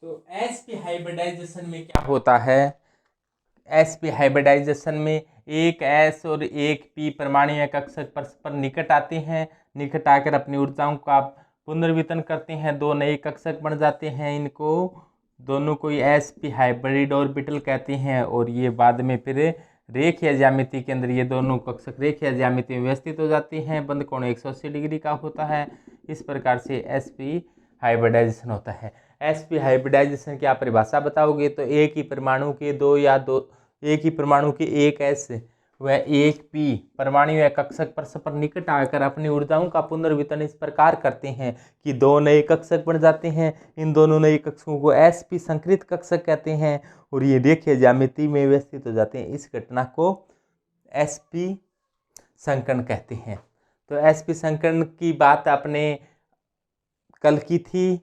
तो sp hybridisation में क्या होता है? sp हाइब्रिडाइजेशन में एक s और एक p परमाणु या कक्षक परस्पर निकट आते हैं, निकट आकर अपनी ऊर्जाओं का पुनर्वितरण करते हैं, दो नए कक्षक बन जाते हैं। इनको दोनों को sp हाइब्रिड ऑर्बिटल कहते हैं। और ये बाद में फिर रेखीय ज्यामिति के अंदर ये दोनों कक्षक रेखीय ज्यामिति में व्यवस्थित हो जाते हैं। बंद कोण 180 डिग्री का होता है। इस प्रकार से sp हाइब्रिडाइजेशन होता है। sp हाइब्रिडाइजेशन की आप परिभाषा बताओगे तो एक ही परमाणु के एक ही परमाणु के एक s व एक p परमाणु या कक्षक परस्पर निकट आकर अपनी ऊर्जाओं का पुनर्वितरण इस प्रकार करते हैं कि दो नए कक्षक बन जाते हैं। इन दोनों नए कक्षकों को sp संकृत कक्षक कहते हैं और ये रेखीय ज्यामिति में व्यवस्थित हो जाते हैं। इस घटना को sp संकर्ण कहते हैं। तो sp संकर्ण की बात आपने कल की थी,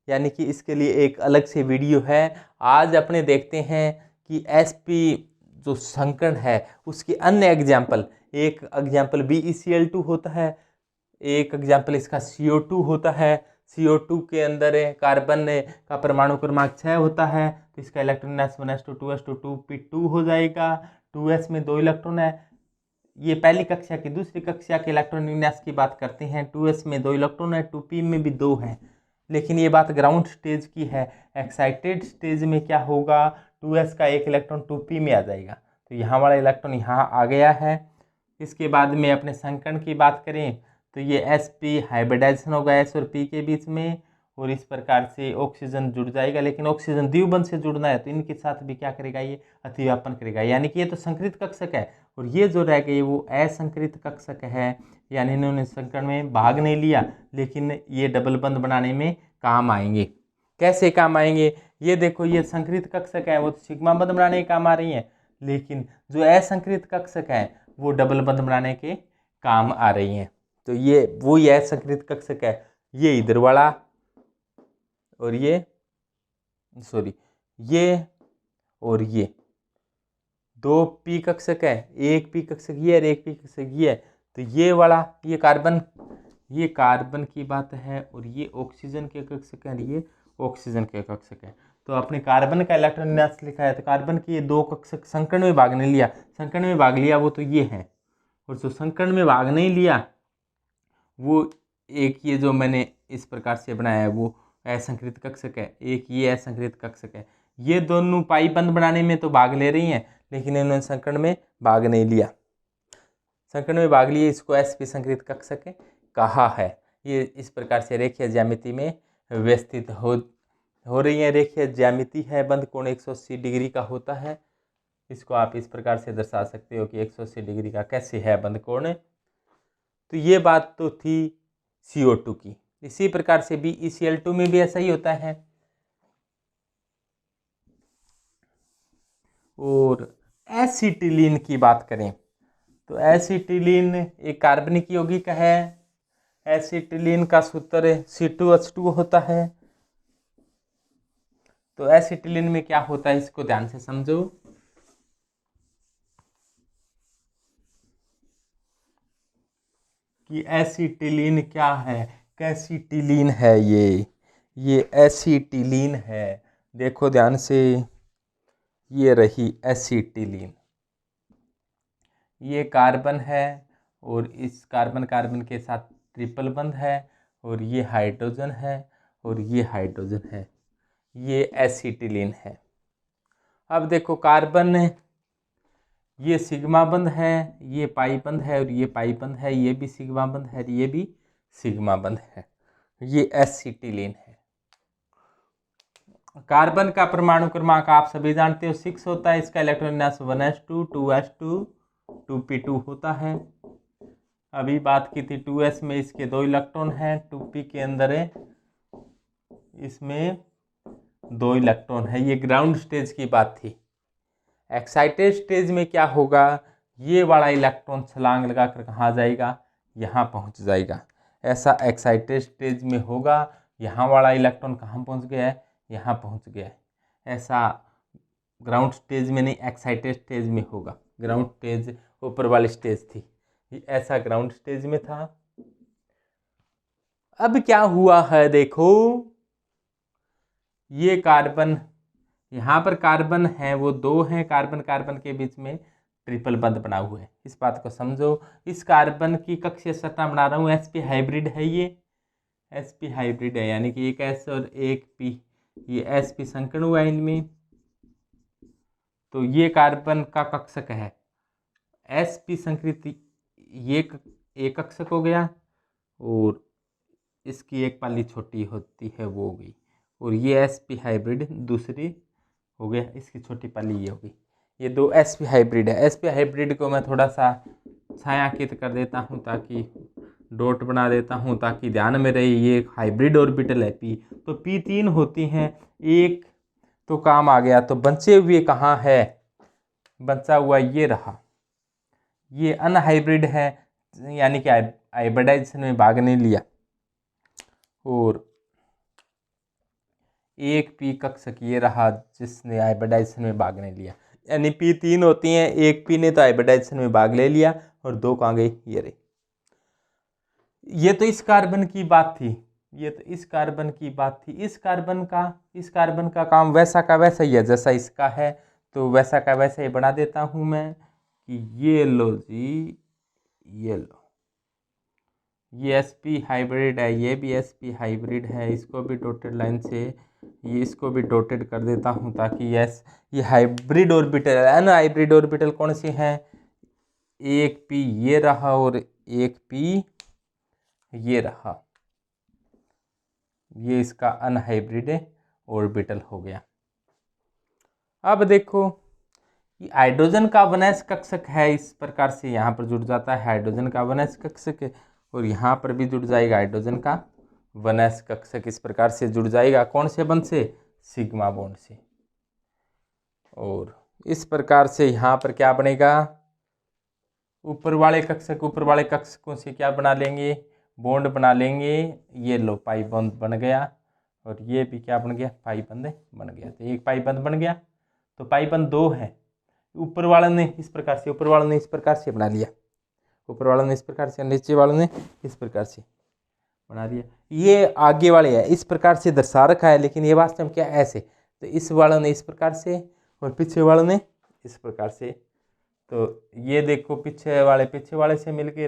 यानी कि इसके लिए एक अलग से वीडियो है। आज अपने देखते हैं कि sp जो संकर्ण है उसके अन्य एग्जाम्पल। एक एग्जाम्पल BeCl2 होता है, एक एग्जाम्पल इसका CO2 होता है। CO2 के अंदर कार्बन का परमाणु क्रमांक 6 होता है, तो इसका इलेक्ट्रॉन s1s2 2s2 2p2 हो जाएगा। 2s में 2 इलेक्ट्रॉन है। ये पहली कक्षा की, दूसरी कक्षा के इलेक्ट्रॉन विन्यास की बात करते हैं। 2s में 2 इलेक्ट्रॉन है, 2p में भी 2 है। लेकिन ये बात ग्राउंड स्टेज की है। एक्साइटेड स्टेज में क्या होगा, 2s का एक इलेक्ट्रॉन 2p में आ जाएगा, तो यहाँ वाला इलेक्ट्रॉन यहाँ आ गया है। इसके बाद में अपने संकर्ण की बात करें तो ये sp हाइब्रिडाइजेशन होगा s और p के बीच में, और इस प्रकार से ऑक्सीजन जुड़ जाएगा। लेकिन ऑक्सीजन द्विबंध से जुड़ना है तो इनके साथ भी क्या करेगा, ये अतिव्यापन करेगा। यानी कि ये तो संकृत कक्षक है और ये जो रह गए वो असंकृत कक्षक है। यानी इन्होंने संकर्ण में भाग नहीं लिया, लेकिन ये डबल बंध बनाने में काम आएंगे। कैसे काम आएंगे, ये देखो, ये संकृत कक्षक है वो तो सिग्मा बंध बनाने के काम आ रही है, लेकिन जो असंकृत कक्षक है वो डबल बंध बनाने के काम आ रही हैं। तो ये वो ही असंकृत कक्षक है, ये इधर वाला और ये और ये दो p कक्षक है, एक p कक्षक ये और एक p कक्षक ये है। तो ये वाला ये कार्बन की बात है और ये ऑक्सीजन के कक्षक है, ये ऑक्सीजन के कक्षक है। तो अपने कार्बन का इलेक्ट्रॉन विन्यास लिखा है, तो कार्बन के ये दो कक्षक संकर्ण में भाग नहीं लिया, संकर्ण में भाग लिया वो तो ये है, और जो संकर्ण में भाग नहीं लिया वो एक ये जो मैंने इस प्रकार से बनाया है वो असंकृत कक्षक है, एक ये असंकृत कक्षक है। ये दोनों पाई बंध बनाने में तो भाग ले रही हैं, लेकिन इन्होंने संकर्ण में भाग नहीं लिया। संकर्ण में भाग लिए, इसको sp संकृत कक्षक कहा है। ये इस प्रकार से रेखीय ज्यामिति में व्यवस्थित हो रही है। रेखीय ज्यामिति है, बंध कोण 180 डिग्री का होता है। इसको आप इस प्रकार से दर्शा सकते हो कि 180 डिग्री का कैसे है बंध कोण। तो ये बात तो थी CO2 की। इसी प्रकार से BeCl2 में भी ऐसा ही होता है। और एसिटिलीन की बात करें तो एसिटिलीन एक कार्बनिक यौगिक है। एसिटिलीन का सूत्र C2H2 होता है। तो एसिटिलीन में क्या होता है इसको ध्यान से समझो कि एसिटिलीन क्या है, कैसिटिलीन है। ये एसिटिलीन है। देखो ध्यान से, ये रही एसिटिलीन, ये कार्बन है और इस कार्बन के साथ ट्रिपल बंध है, और ये हाइड्रोजन है और ये हाइड्रोजन है, ये एसिटिलीन है। अब देखो कार्बन ये सिग्मा बंध है, ये पाई बंध है और ये पाई बंध है, ये भी सिग्मा बंध है, ये भी सिग्मा बंध है, ये एसिटिलीन है। कार्बन का परमाणु क्रमांक आप सभी जानते हो 6 होता है। इसका इलेक्ट्रॉन विन्यास 1s2 2s2 2p2 होता है। अभी बात की थी 2s में इसके 2 इलेक्ट्रॉन हैं, 2p के अंदर है इसमें 2 इलेक्ट्रॉन है। ये ग्राउंड स्टेज की बात थी। एक्साइटेड स्टेज में क्या होगा, ये वाला इलेक्ट्रॉन छलांग लगाकर कहाँ जाएगा, यहाँ पहुँच जाएगा। ऐसा एक्साइटेड स्टेज में होगा। यहाँ वाला इलेक्ट्रॉन कहाँ पहुँच गया है, यहाँ पहुँच गया है। ऐसा ग्राउंड स्टेज में नहीं, एक्साइटेड स्टेज में होगा। ग्राउंड स्टेज ऊपर वाली स्टेज थी, ऐसा ग्राउंड स्टेज में था। अब क्या हुआ है देखो, ये कार्बन, यहाँ पर कार्बन है वो 2 हैं, कार्बन कार्बन के बीच में ट्रिपल बंध बना हुआ है, इस बात को समझो। इस कार्बन की कक्षीय संरचना बना रहा हूँ, sp हाइब्रिड है, ये sp हाइब्रिड है, यानी कि एक s और एक p, ये sp संकरण हुआ है इनमें। तो ये कार्बन का कक्षक है sp संकृति, ये एक कक्षक हो गया, और इसकी एक पाली छोटी होती है वो हो गई, और ये sp हाइब्रिड दूसरी हो गया, इसकी छोटी पाली ये होगी। ये 2 sp हाइब्रिड है। sp हाइब्रिड को मैं थोड़ा सा छायांकित कर देता हूँ, ताकि डॉट बना देता हूँ ताकि ध्यान में रहे, ये हाइब्रिड ऑर्बिटल है p। तो p 3 होती हैं, एक तो काम आ गया। तो बचे हुए कहाँ है, बचा हुआ ये रहा, ये अनहाइब्रिड है, यानी कि हाइब्रिडाइजेशन में भाग नहीं लिया, और एक p कक्षक ये रहा जिसने हाइब्रिडाइजेशन में भाग नहीं लिया, यानी p 3 होती हैं, एक p ने तो हाइब्रिडाइजेशन में भाग ले लिया, और 2 कहाँ गए, ये रहे। ये तो इस कार्बन की बात थी, ये तो इस कार्बन की बात थी। इस कार्बन का काम वैसा का वैसा ही है जैसा इसका है, तो वैसा का वैसा ही बना देता हूँ मैं कि ये लो जी, ये लो, ये sp हाइब्रिड है, ये भी sp हाइब्रिड है, इसको भी डॉटेड लाइन से, ये इसको भी डॉटेड कर देता हूँ ताकि ये हाइब्रिड ऑर्बिटल है। अन हाइब्रिड ऑर्बिटल कौन सी है, एक p ये रहा और एक p ये रहा, ये इसका अनहाइब्रिड ऑर्बिटल हो गया। अब देखो, ये हाइड्रोजन का वनस कक्षक है, इस प्रकार से यहाँ पर जुड़ जाता है हाइड्रोजन का वनस कक्षक, और यहाँ पर भी जुड़ जाएगा हाइड्रोजन का वनस कक्षक, इस प्रकार से जुड़ जाएगा। कौन से बंध से, सिग्मा बॉन्ड से। और इस प्रकार से यहाँ पर क्या बनेगा, ऊपर वाले कक्षकों से क्या बना लेंगे, बॉन्ड बना लेंगे। ये लो पाई बंध बन गया, और ये भी क्या बन गया, पाई बंध बन गया। तो एक पाई बंध बन गया, तो पाई बंध 2 है। ऊपर वाले ने इस प्रकार से, ऊपर वाले ने इस प्रकार से बना लिया, ऊपर वाले ने इस प्रकार से, नीचे वाले ने इस प्रकार से बना दिया। ये आगे वाले है इस प्रकार से दर्शा रखा है, लेकिन ये वास्तव में क्या ऐसे, तो इस वाले ने इस प्रकार से और पीछे वाले ने इस प्रकार से। तो ये देखो, पीछे वाले से मिलके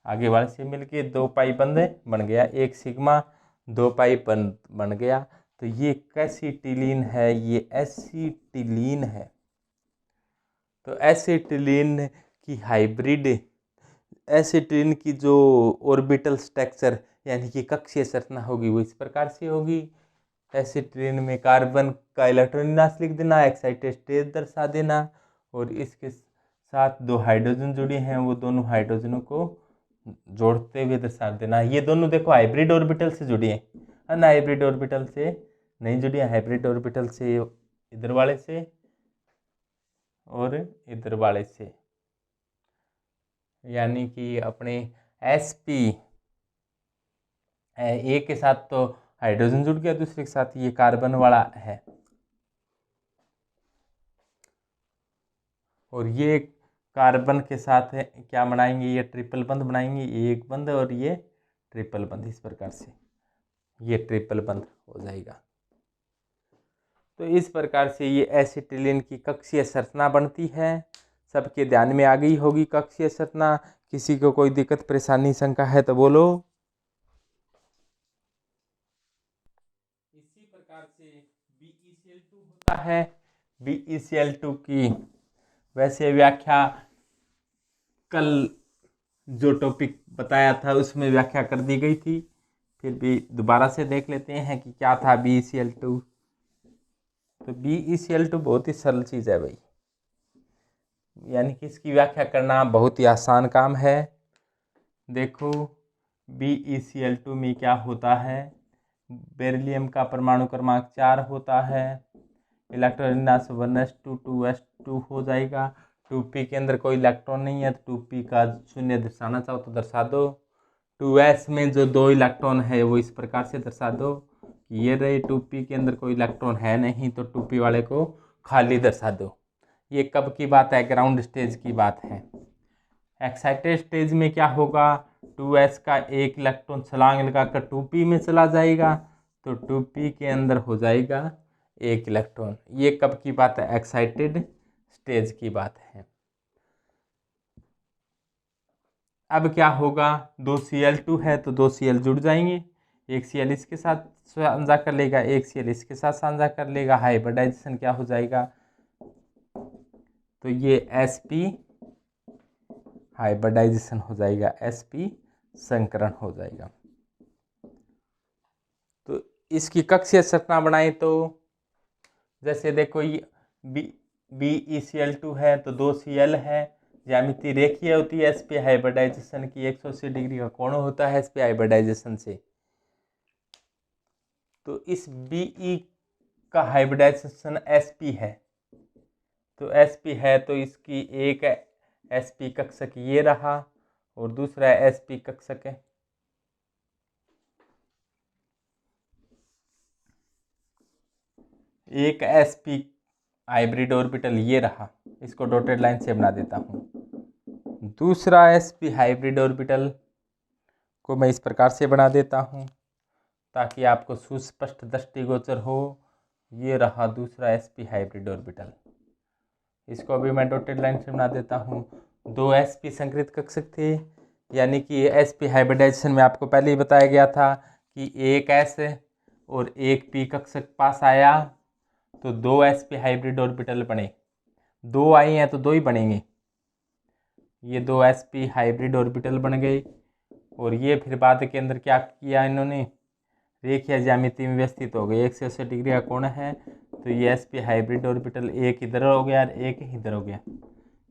आगे वाले से मिलके 2 पाई बंध बन गया, एक सिग्मा 2 पाई बन गया। तो ये एसिटिलीन है, ये एसिटिलीन है। तो एसिटिलीन की हाइब्रिड, एसिटिलीन की जो ऑर्बिटल स्ट्रक्चर यानी कि कक्षीय संरचना होगी वो इस प्रकार से होगी। एसिटिलीन में कार्बन का इलेक्ट्रॉन विन्यास लिख देना, एक्साइटेड स्टेट दर्शा देना, और इसके साथ 2 हाइड्रोजन जुड़े हैं, वो दोनों हाइड्रोजनों को जोड़ते हुए दर्शा देना। ये दोनों देखो हाइब्रिड ऑर्बिटल से जुड़ी हैं, अनहाइब्रिड ऑर्बिटल से नहीं जुड़ी है, हाइब्रिड ऑर्बिटल से इधर वाले से और इधर वाले से, यानी कि अपने sp एक के साथ तो हाइड्रोजन जुड़ गया, दूसरे के साथ ये कार्बन वाला है, और ये कार्बन के साथ क्या बनाएंगे, ये ट्रिपल बंध बनाएंगे, एक बंध और ये ट्रिपल बंध, इस प्रकार से ये ट्रिपल बंध हो जाएगा। तो इस प्रकार से ये एसिटिलीन की कक्षीय संरचना बनती है। सबके ध्यान में आ गई होगी कक्षीय संरचना। किसी को कोई दिक्कत परेशानी शंका है तो बोलो। इसी प्रकार से BeCl2 होता है। BeCl2 की वैसे व्याख्या कल जो टॉपिक बताया था उसमें व्याख्या कर दी गई थी, फिर भी दोबारा से देख लेते हैं कि क्या था BeCl2। तो BeCl2 बहुत ही सरल चीज़ है भाई, यानी कि इसकी व्याख्या करना बहुत ही आसान काम है। देखो BeCl2 में क्या होता है, बेरिलियम का परमाणु क्रमांक 4 होता है, इलेक्ट्रॉन विन्यास 1s2 2s2 हो जाएगा। 2p के अंदर कोई इलेक्ट्रॉन नहीं है, तो 2p का शून्य दर्शाना चाहो तो दर्शा दो। 2s में जो 2 इलेक्ट्रॉन है वो इस प्रकार से दर्शा दो कि ये रहे, 2p के अंदर कोई इलेक्ट्रॉन है नहीं, तो 2p वाले को खाली दर्शा दो। ये कब की बात है, ग्राउंड स्टेज की बात है। एक्साइटेड स्टेज में क्या होगा, 2s का एक इलेक्ट्रॉन छलांग लगाकर 2p में चला जाएगा, तो 2p के अंदर हो जाएगा 1 इलेक्ट्रॉन। ये कब की बात है? एक्साइटेड स्टेज की बात है। अब क्या होगा? 2 Cl2 है तो 2 Cl जुड़ जाएंगे, एक Cl इसके साथ साझा कर लेगा, एक Cl इसके साथ साझा कर लेगा, हाइब्रिडाइजेशन क्या हो जाएगा? तो ये sp हाइब्रिडाइजेशन हो जाएगा, sp संकरण हो जाएगा। तो इसकी कक्षीय संरचना बनाए तो जैसे देखो ये BeCl2 है तो 2 Cl है, ज्यामिति रेखीय होती है sp हाइब्रिडाइजेशन की, 180 डिग्री का कोण होता है sp हाइब्रिडाइजेशन से। तो इस Be का हाइब्रिडाइजेशन sp है, तो sp है तो इसकी एक sp कक्षक ये रहा और दूसरा sp कक्षक है। एक sp हाइब्रिड ऑर्बिटल ये रहा, इसको डॉटेड लाइन से बना देता हूँ। दूसरा sp हाइब्रिड ऑर्बिटल को मैं इस प्रकार से बना देता हूँ ताकि आपको सुस्पष्ट दृष्टिगोचर हो। ये रहा दूसरा sp हाइब्रिड ऑर्बिटल, इसको भी मैं डॉटेड लाइन से बना देता हूँ। 2 sp संकृत कक्षक थे, यानी कि sp हाइब्रिडाइजेशन में आपको पहले ही बताया गया था कि एक s और एक p कक्षक पास आया तो 2 sp हाइब्रिड ऑर्बिटल बने, 2 आए हैं तो 2 ही बनेंगे। ये 2 sp हाइब्रिड ऑर्बिटल बन गए और ये फिर बाद के अंदर क्या किया इन्होंने? रेखीय ज्यामिति में व्यवस्थित हो गए, 180 डिग्री का कोण है तो ये sp हाइब्रिड ऑर्बिटल एक इधर हो गया और एक इधर हो गया,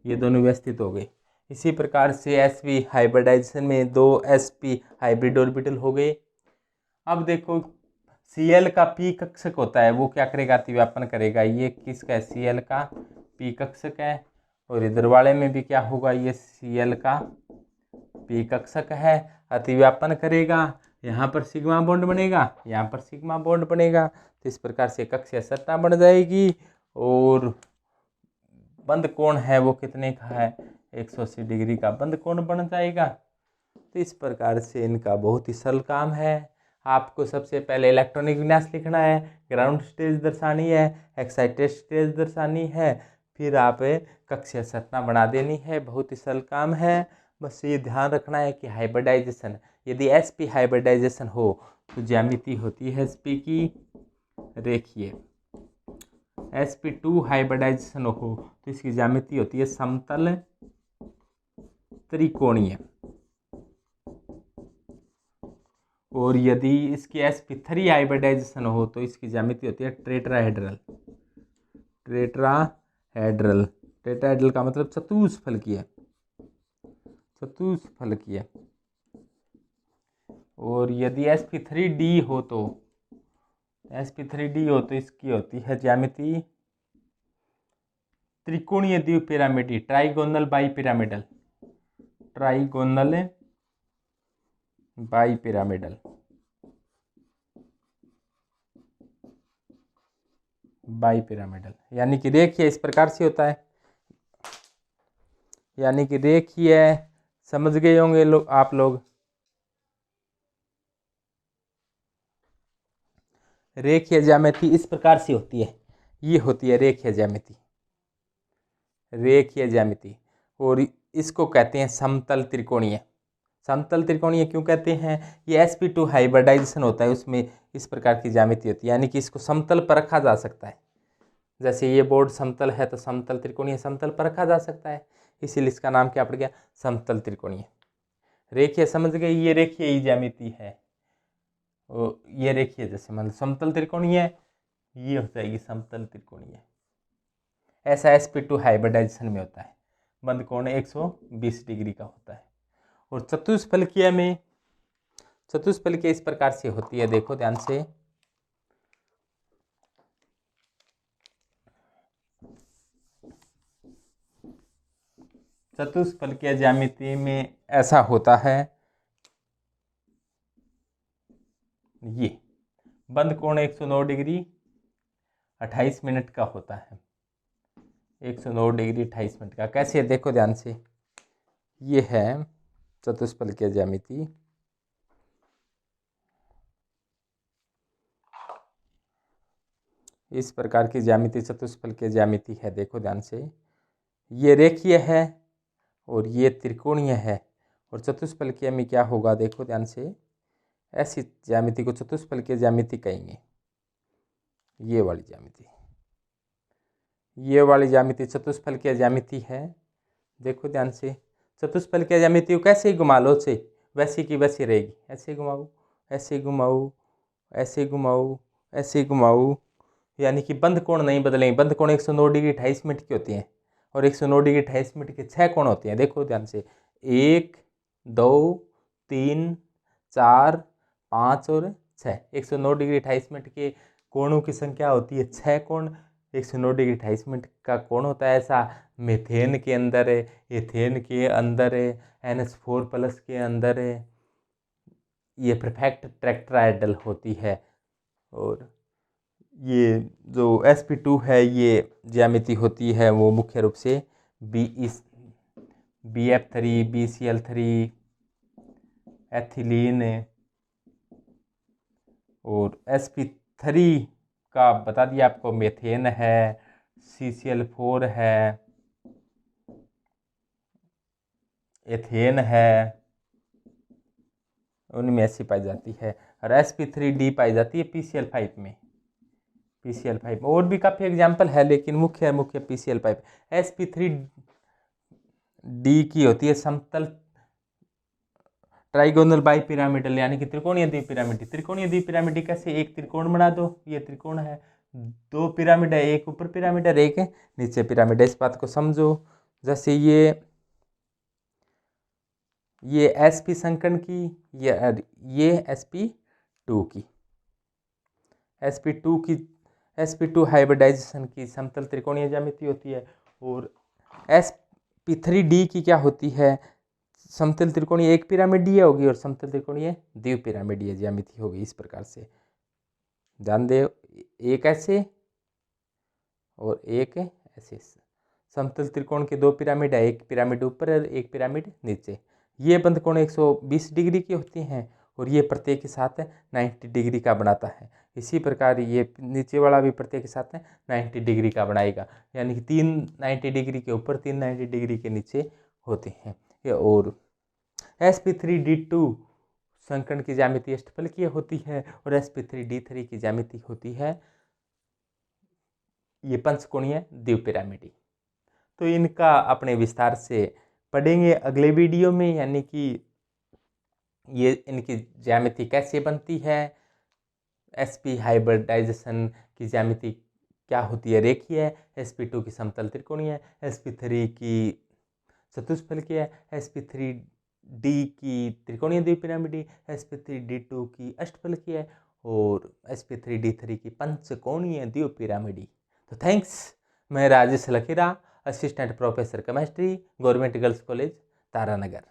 ये दोनों व्यवस्थित हो गए। इसी प्रकार से sp हाइब्रिडाइजेशन में 2 sp हाइब्रिड ऑर्बिटल हो गए। अब देखो Cl का p कक्षक होता है, वो क्या करेगा? अतिव्यापन करेगा। ये किसका है? Cl का p कक्षक है। और इधर वाले में भी क्या होगा? ये Cl का p कक्षक है, अतिव्यापन करेगा, यहाँ पर सिग्मा बॉन्ड बनेगा, यहाँ पर सिग्मा बॉन्ड बनेगा। तो इस प्रकार से कक्षीय संरचना बन जाएगी और बंद कोण है वो कितने का है? 180 डिग्री का बंद कोण बन जाएगा। तो इस प्रकार से इनका बहुत ही सरल काम है। आपको सबसे पहले इलेक्ट्रॉनिक विन्यास लिखना है, ग्राउंड स्टेज दर्शानी है, एक्साइटेड स्टेज दर्शानी है, फिर आप कक्षीय संरचना बना देनी है। बहुत ही सरल काम है। बस ये ध्यान रखना है कि हाइब्रिडाइजेशन, यदि sp हाइब्रिडाइजेशन हो तो ज्यामिति होती है sp की रेखीय, sp2 हाइब्रिडाइजेशन हो तो इसकी ज्यामिति होती है समतल त्रिकोणीय, और यदि इसकी sp3 हाइब्रिडाइजेशन हो तो इसकी ज्यामिति होती है टेट्राहेड्रल। टेट्राहेड्रल, टेट्राहेड्रल का मतलब चतुष्फलकीय, चतुष्फलकीय। और यदि sp3d हो तो sp3d हो तो इसकी होती है ज्यामिति त्रिकोणीय द्विपिरामिडी, trigonal bipyramidal, trigonal bipyramidal, bipyramidal. यानी कि रेखीय इस प्रकार से होता है, यानी कि रेखीय, समझ गए होंगे लोग आप लोग। रेखीय ज्यामिति इस प्रकार से होती है, ये होती है रेखीय ज्यामिति, रेखीय ज्यामिति। और इसको कहते हैं समतल त्रिकोणीय। समतल त्रिकोणीय क्यों कहते हैं? ये sp2 हाइब्रिडाइजेशन होता है, उसमें इस प्रकार की ज्यामिति होती है, यानी कि इसको समतल पर रखा जा सकता है। जैसे ये बोर्ड समतल है तो समतल त्रिकोणीय समतल पर रखा जा सकता है, इसीलिए इसका नाम क्या पड़ गया? समतल त्रिकोणीय। रेखीय समझ गए, ये रेखीय ही ज्यामिति है, ये रेखीय जैसे मतलब समतल त्रिकोणीय, ये हो जाएगी समतल त्रिकोणीय। ऐसा sp2 हाइब्रिडाइजेशन में होता है, बंद कोण 120 डिग्री का होता है। और चतुष्फलकीय में, चतुष्फलकीय इस प्रकार से होती है, देखो ध्यान से, चतुष्फलकीय ज्यामिति में ऐसा होता है, ये बंद कोण 109 डिग्री 28 मिनट का होता है, 109 डिग्री 28 मिनट का। कैसे? देखो ध्यान से, ये है चतुष्फलकीय ज्यामिति, इस प्रकार की ज्यामिति चतुष्फलकीय ज्यामिति है। देखो ध्यान से, ये रेखीय है और ये त्रिकोणीय है। और चतुष्फलकीय में क्या होगा, देखो ध्यान से, ऐसी ज्यामिति को चतुष्फलकीय ज्यामिति कहेंगे। ये वाली ज्यामिति, ये वाली ज्यामिति चतुष्फलकीय ज्यामिति है। देखो ध्यान से, चतुष्फलकीय ज्यामिति को कैसे घुमा लो से वैसी की वैसी रहेगी। ऐसे घुमाओ, ऐसे घुमाओ, ऐसे घुमाओ, ऐसे घुमाओ, यानी कि बंद कोण नहीं बदलेंगे। बंद कोण 109 डिग्री 28 मिनट की होती हैं और 109 डिग्री 28 मिनट के 6 कोण होते हैं। देखो ध्यान से, 1 2 3 4 5 और 6। 109 डिग्री 28 मिनट के कोणों की संख्या होती है 6 कोण। 109 डिग्री 28 मिनट का कोण होता है ऐसा। मीथेन के अंदर है, एथेन के अंदर है, NH4+ के अंदर है। ये परफेक्ट टेट्राहेड्रल होती है। और ये जो sp2 है, ये ज्यामिति होती है वो मुख्य रूप से BF3, BCl3, एथिलीन और sp3 का बता दिया आपको, मेथेन है, CCl4 है, एथेन है, उनमें ऐसी पाई जाती है। और sp3d पाई जाती है PCl5 में। PCl5 में और भी काफ़ी एग्जाम्पल है, लेकिन मुख्य PCl5। sp3d की होती है समतल ट्राइगोनल बाई पिरामिडल, यानी कि त्रिकोणीय द्विपिरामिडी। त्रिकोणीय द्विपिरामिडी कैसे, एक त्रिकोण बना दो, ये त्रिकोण है, 2 पिरामिड है, एक ऊपर पिरामिड है, एक नीचे पिरामिड है। इस बात को समझो। जैसे ये sp संकर्ण की, ये sp2 की, sp2 हाइब्रिडाइजेशन की समतल त्रिकोणीय ज्यामिति होती है। और sp3d की क्या होती है, समतल त्रिकोणीय एक पिरामिडीय होगी और समतल त्रिकोणीय द्विपिरामिडीय ज्यामिति होगी। इस प्रकार से ध्यान दे, एक ऐसे और एक ऐसे। समतल त्रिकोण के 2 पिरामिड है, एक पिरामिड ऊपर है, एक पिरामिड नीचे। ये बंद कोण 120 डिग्री की होती हैं और ये प्रत्येक के साथ 90 डिग्री का बनाता है। इसी प्रकार ये नीचे वाला भी प्रत्येक के साथ 90 डिग्री का बनाएगा, यानी कि 3 90 डिग्री के ऊपर, 3 90 डिग्री के नीचे होते हैं। और sp3d2 संकर्ण की ज्यामिति अष्टफलकीय होती है और sp3d3 की ज्यामिति होती है ये पंचकोणीय द्विपिरामिडी। तो इनका अपने विस्तार से पढ़ेंगे अगले वीडियो में, यानी कि ये इनकी ज्यामिति कैसे बनती है, sp हाइब्रिडाइजेशन की ज्यामिति क्या होती है, रेखीय, sp2 की समतल त्रिकोणीय, sp3 की चतुष्फलकीय, sp3d की त्रिकोणीय द्विपिरामिडी, sp3d2 की अष्टफलकीय और sp3d3 की पंचकोणीय द्विपिरामिडी। तो थैंक्स। मैं Rajesh Lakhera, assistant professor chemistry, government girls college Taranagar.